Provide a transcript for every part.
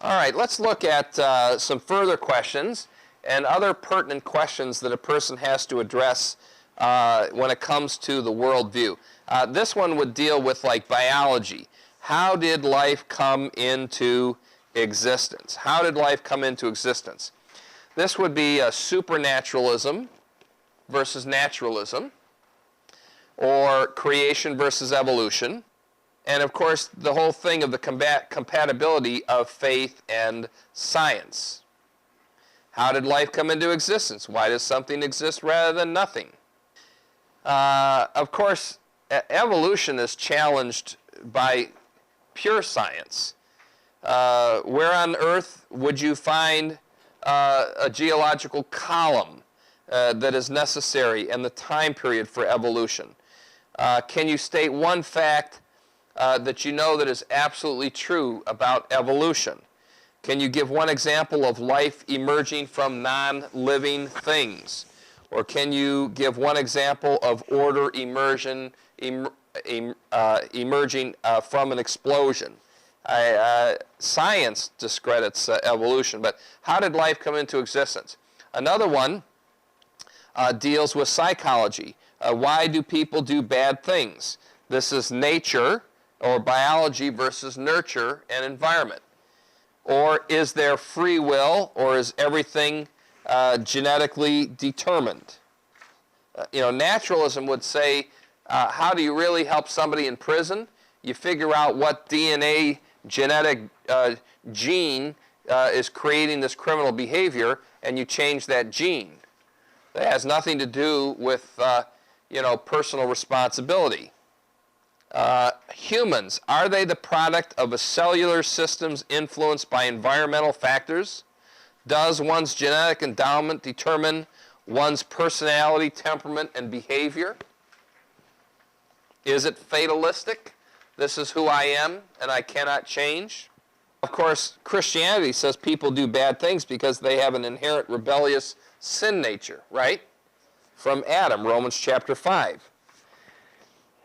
All right, let's look at some further questions and other pertinent questions that a person has to address when it comes to the worldview. This one would deal with like biology. How did life come into existence? How did life come into existence? This would be supernaturalism versus naturalism, or creation versus evolution, and of course the whole thing of the compatibility of faith and science. How did life come into existence? Why does something exist rather than nothing? Of course, evolution is challenged by pure science. Where on earth would you find a geological column that is necessary and the time period for evolution? Can you state one fact that you know that is absolutely true about evolution? Can you give one example of life emerging from non-living things? Or can you give one example of order emerging from an explosion? Science discredits evolution, but how did life come into existence? Another one deals with psychology. Why do people do bad things? This is nature or biology versus nurture and environment. Or is there free will, or is everything genetically determined? Naturalism would say, how do you really help somebody in prison? You figure out what DNA genetic gene is creating this criminal behavior, and you change that gene. That has nothing to do with personal responsibility. Humans, are they the product of a cellular systems influenced by environmental factors? Does one's genetic endowment determine one's personality, temperament, and behavior? Is it fatalistic? This is who I am, and I cannot change? Of course, Christianity says people do bad things because they have an inherent rebellious sin nature, right? From Adam, Romans chapter 5.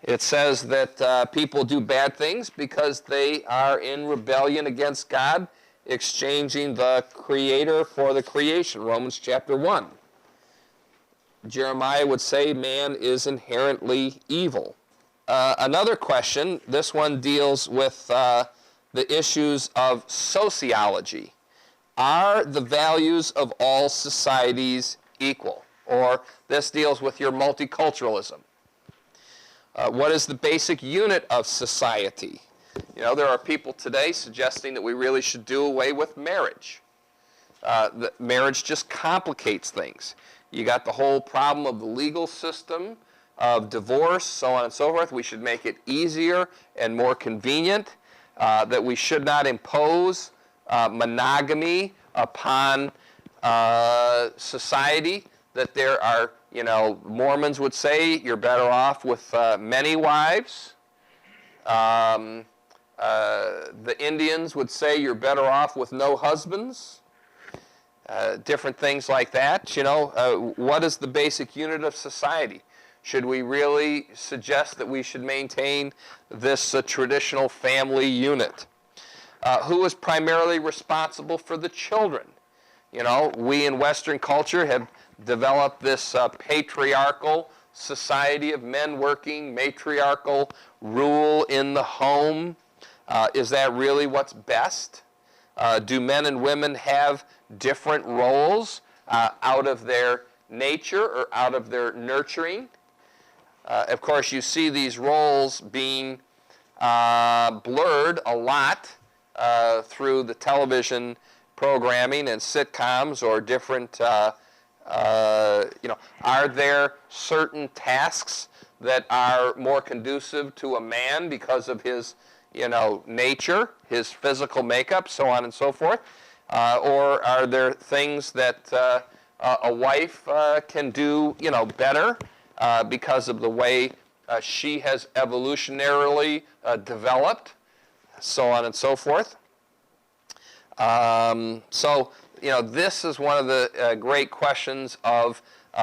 It says that people do bad things because they are in rebellion against God, exchanging the Creator for the creation, Romans chapter 1. Jeremiah would say man is inherently evil. Another question, this one deals with the issues of sociology. Are the values of all societies equal? Or this deals with your multiculturalism. What is the basic unit of society? There are people today suggesting that we really should do away with marriage. That marriage just complicates things. You got the whole problem of the legal system, of divorce, so on and so forth. We should make it easier and more convenient. That we should not impose monogamy upon society. That there are, Mormons would say you're better off with many wives. The Indians would say you're better off with no husbands. Different things like that. What is the basic unit of society? Should we really suggest that we should maintain this traditional family unit? Who is primarily responsible for the children? We in Western culture have developed this patriarchal society of men working, matriarchal rule in the home. Is that really what's best? Do men and women have different roles out of their nature or out of their nurturing? Of course, you see these roles being blurred a lot through the television programming and sitcoms or different, are there certain tasks that are more conducive to a man because of his, nature, his physical makeup, so on and so forth? Or are there things that a wife can do, better because of the way she has evolutionarily developed, so on and so forth? This is one of the great questions of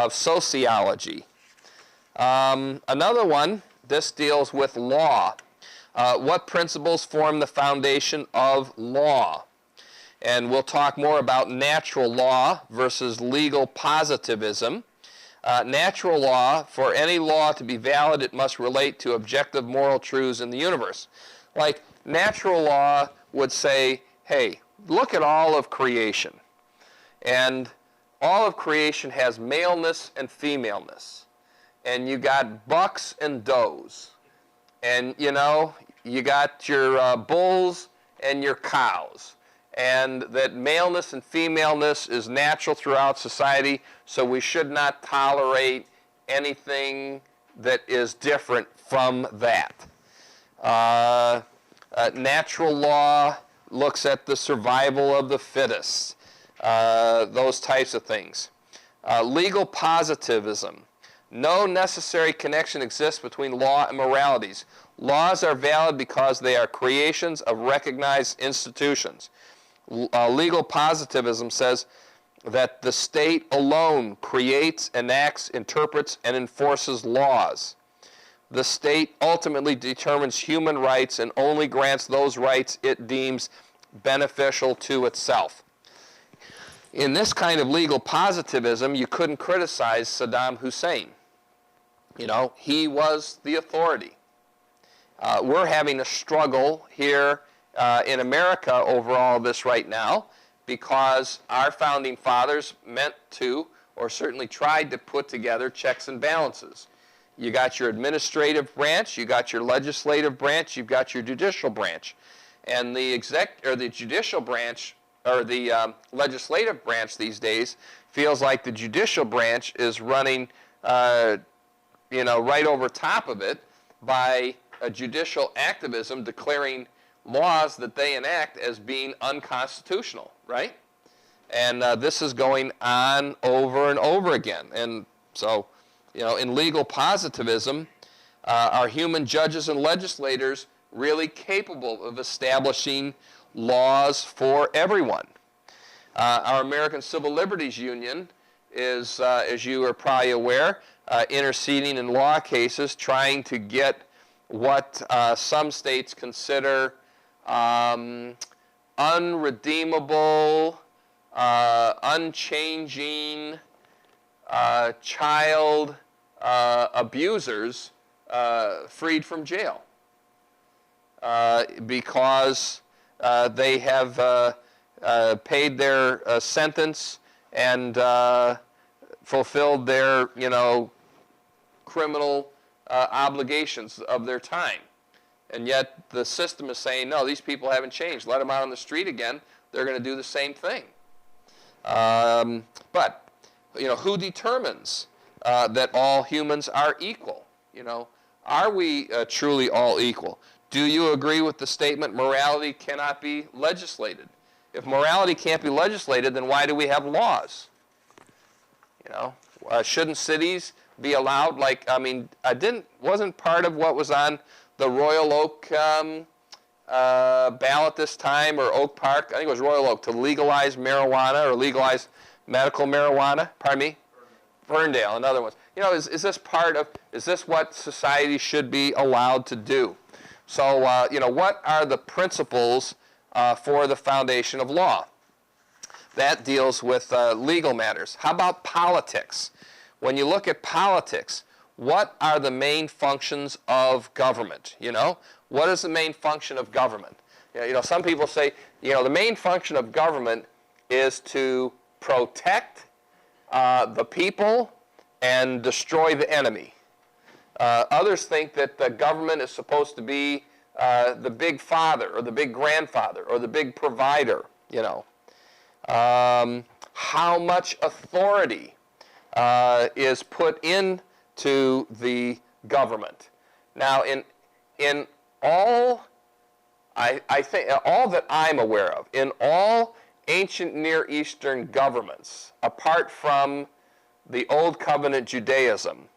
sociology. Another one, this deals with law. What principles form the foundation of law? And we'll talk more about natural law versus legal positivism. Natural law, for any law to be valid, it must relate to objective moral truths in the universe. Like, natural law would say, hey, look at all of creation. And all of creation has maleness and femaleness. And you got bucks and does. And, you know, you got your bulls and your cows. And that maleness and femaleness is natural throughout society, so we should not tolerate anything that is different from that. Natural law looks at the survival of the fittest, those types of things. Legal positivism. No necessary connection exists between law and moralities. Laws are valid because they are creations of recognized institutions. Legal positivism says that the state alone creates, enacts, interprets, and enforces laws. The state ultimately determines human rights and only grants those rights it deems beneficial to itself. In this kind of legal positivism, you couldn't criticize Saddam Hussein. You know, he was the authority. We're having a struggle here in America over all of this right now because our founding fathers meant to, or certainly tried to put together checks and balances. You got your administrative branch, you got your legislative branch, you've got your judicial branch. And the judicial branch, or the legislative branch these days, feels like the judicial branch is running right over top of it by a judicial activism declaring laws that they enact as being unconstitutional, right? And this is going on over and over again. And so, you know, in legal positivism, are human judges and legislators really capable of establishing laws for everyone? Our American Civil Liberties Union is, as you are probably aware, interceding in law cases trying to get what some states consider unredeemable, unchanging child abusers freed from jail because they have paid their sentence and fulfilled their, criminal obligations of their time. And yet the system is saying, no, these people haven't changed. Let them out on the street again. They're going to do the same thing. But, who determines that all humans are equal? Are we truly all equal? Do you agree with the statement, morality cannot be legislated? If morality can't be legislated, then why do we have laws? Shouldn't cities be allowed? Wasn't part of what was on the Royal Oak ballot this time, or Oak Park, I think it was Royal Oak, to legalize marijuana or legalize medical marijuana? Pardon me? Ferndale, another one. Is this is this what society should be allowed to do? So, what are the principles for the foundation of law? That deals with legal matters. How about politics? When you look at politics, what are the main functions of government? What is the main function of government? Some people say, the main function of government is to protect the people and destroy the enemy. Others think that the government is supposed to be the big father or the big grandfather or the big provider, How much authority is put into the government? Now, in all, I think, all that I'm aware of, in all ancient Near Eastern governments, apart from the Old Covenant Judaism,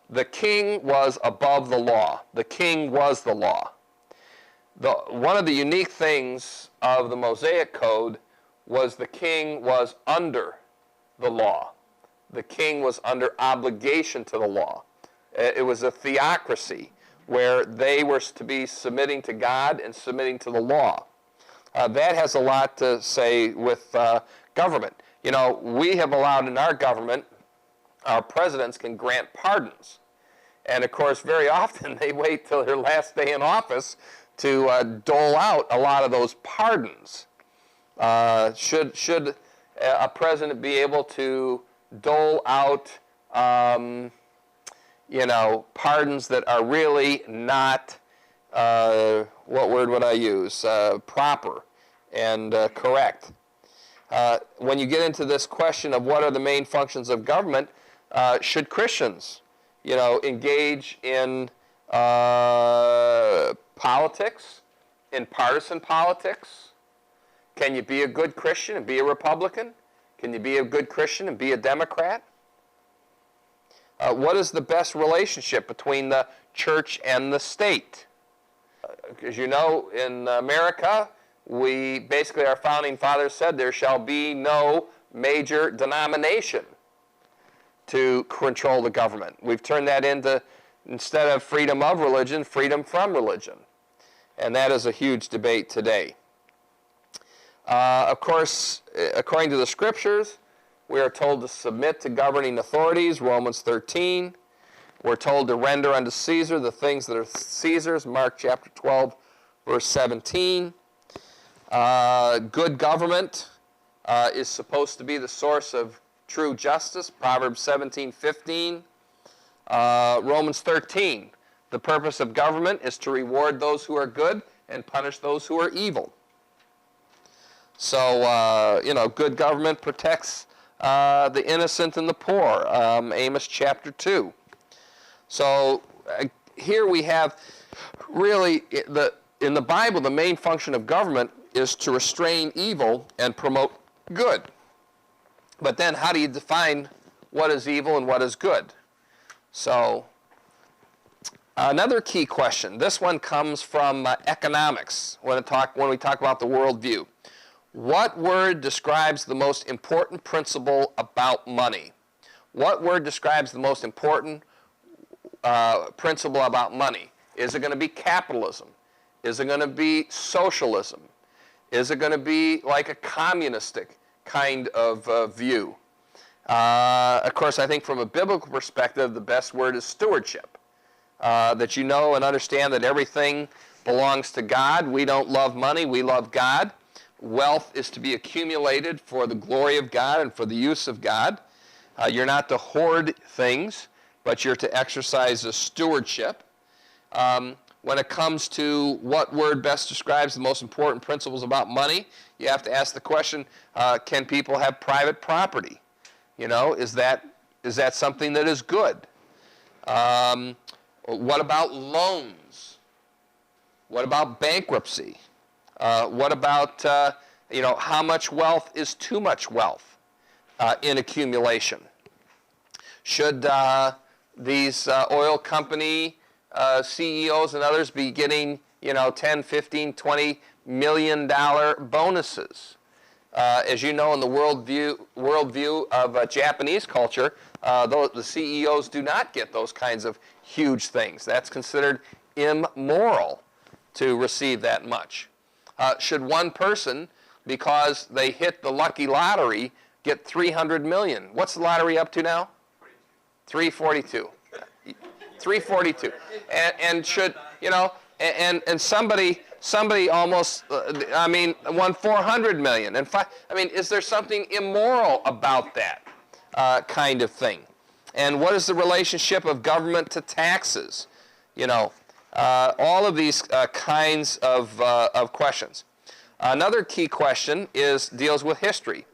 the king was above the law. The king was the law. One of the unique things of the Mosaic Code was the king was under the law. The king was under obligation to the law. It was a theocracy where they were to be submitting to God and submitting to the law. That has a lot to say with government. You know, we have allowed in our government, our presidents can grant pardons. And of course, very often they wait till their last day in office to dole out a lot of those pardons. Should a president be able to dole out, you know, pardons that are really not, what word would I use, proper and correct? When you get into this question of what are the main functions of government, should Christians, you know, engage in politics, in partisan politics? Can you be a good Christian and be a Republican? Can you be a good Christian and be a Democrat? What is the best relationship between the church and the state? As you know, in America, we basically, our founding fathers said there shall be no major denomination to control the government. We've turned that into, instead of freedom of religion, freedom from religion. And that is a huge debate today. Of course, according to the scriptures, we are told to submit to governing authorities, Romans 13. We're told to render unto Caesar the things that are Caesar's, Mark chapter 12, verse 17. Good government is supposed to be the source of true justice, Proverbs 17:15. Romans 13, the purpose of government is to reward those who are good and punish those who are evil. So, you know, good government protects the innocent and the poor, Amos chapter 2. So here we have really, in the Bible, the main function of government is to restrain evil and promote good. But then how do you define what is evil and what is good? So another key question, this one comes from economics when we talk about the worldview. What word describes the most important principle about money? What word describes the most important principle about money? Is it going to be capitalism? Is it going to be socialism? Is it going to be like a communistic kind of view? Of course, I think from a biblical perspective, the best word is stewardship. That you know and understand that everything belongs to God. We don't love money, we love God. Wealth is to be accumulated for the glory of God and for the use of God. You're not to hoard things, but you're to exercise a stewardship. When it comes to what word best describes the most important principles about money, you have to ask the question, can people have private property? You know, is that something that is good? What about loans? What about bankruptcy? What about, you know, how much wealth is too much wealth in accumulation? Should these oil company CEOs and others be getting, you know, 10, 15, 20 million dollar bonuses? As you know, in the worldview of Japanese culture, the CEOs do not get those kinds of huge things. That's considered immoral to receive that much. Should one person, because they hit the lucky lottery, get 300 million? What's the lottery up to now? 342. 342. And should, you know, and somebody almost, I mean, won 400 million. And I mean, is there something immoral about that kind of thing? And what is the relationship of government to taxes? You know, all of these kinds of questions. Another key question deals with history.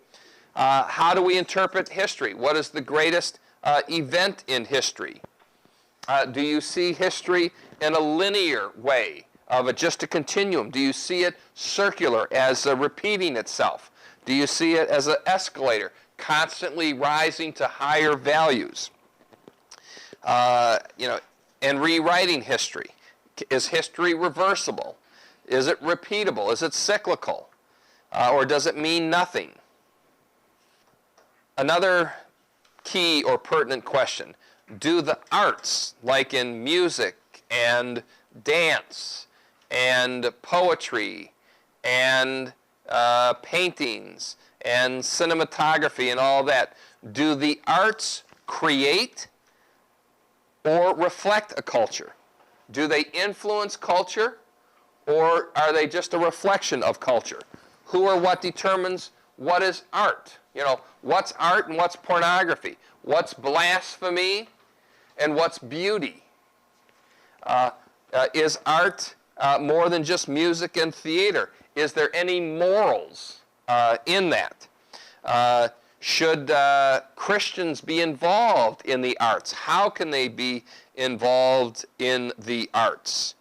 How do we interpret history? What is the greatest event in history? Do you see history in a linear way of just a continuum? Do you see it circular as repeating itself? Do you see it as an escalator, constantly rising to higher values? You know, and rewriting history. Is history reversible? Is it repeatable? Is it cyclical? Or does it mean nothing? Another key or pertinent question. Do the arts, like in music and dance and poetry and paintings and cinematography and all that, do the arts create or reflect a culture? Do they influence culture, or are they just a reflection of culture? Who or what determines what is art? You know, what's art and what's pornography? What's blasphemy and what's beauty? Is art more than just music and theater? Is there any morals in that? Should Christians be involved in the arts? How can they be involved in the arts?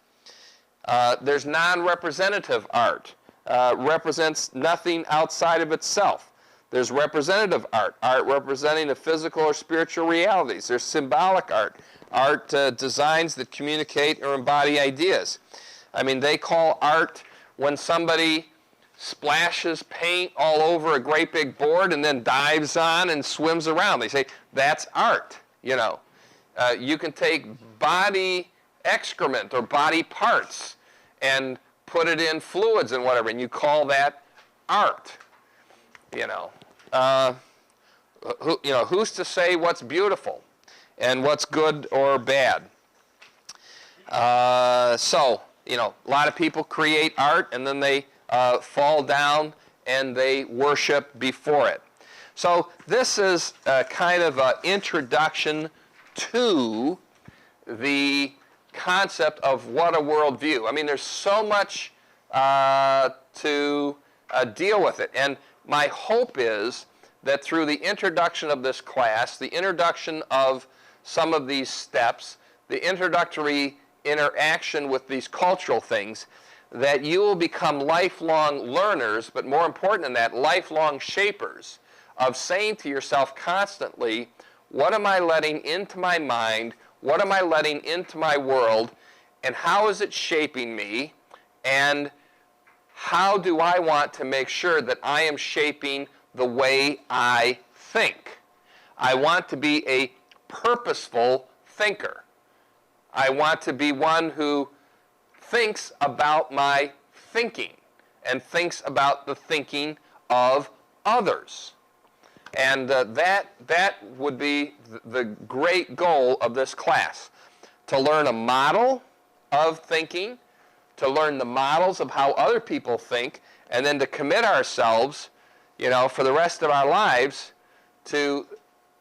There's non-representative art. Represents nothing outside of itself. There's representative art, art representing the physical or spiritual realities. There's symbolic art, art designs that communicate or embody ideas. I mean, they call art when somebody splashes paint all over a great big board and then dives on and swims around. They say, that's art, you know. You can take body excrement or body parts and put it in fluids and whatever, and you call that art, you know. Who's to say what's beautiful and what's good or bad? So, you know, a lot of people create art and then they fall down and they worship before it. So this is kind of an introduction to the concept of what a worldview. I mean, there's so much to deal with it. And my hope is that through the introduction of this class, the introduction of some of these steps, the introductory interaction with these cultural things, that you will become lifelong learners, but more important than that, lifelong shapers of saying to yourself constantly, what am I letting into my mind? What am I letting into my world? And how is it shaping me? And how do I want to make sure that I am shaping the way I think? I want to be a purposeful thinker. I want to be one who thinks about my thinking and thinks about the thinking of others. And that would be the great goal of this class, to learn a model of thinking, to learn the models of how other people think, and then to commit ourselves, you know, for the rest of our lives to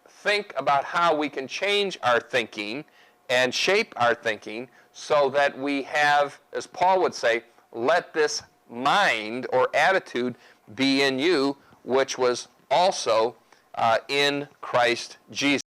think about how we can change our thinking and shape our thinking so that we have, as Paul would say, let this mind or attitude be in you, which was also in Christ Jesus.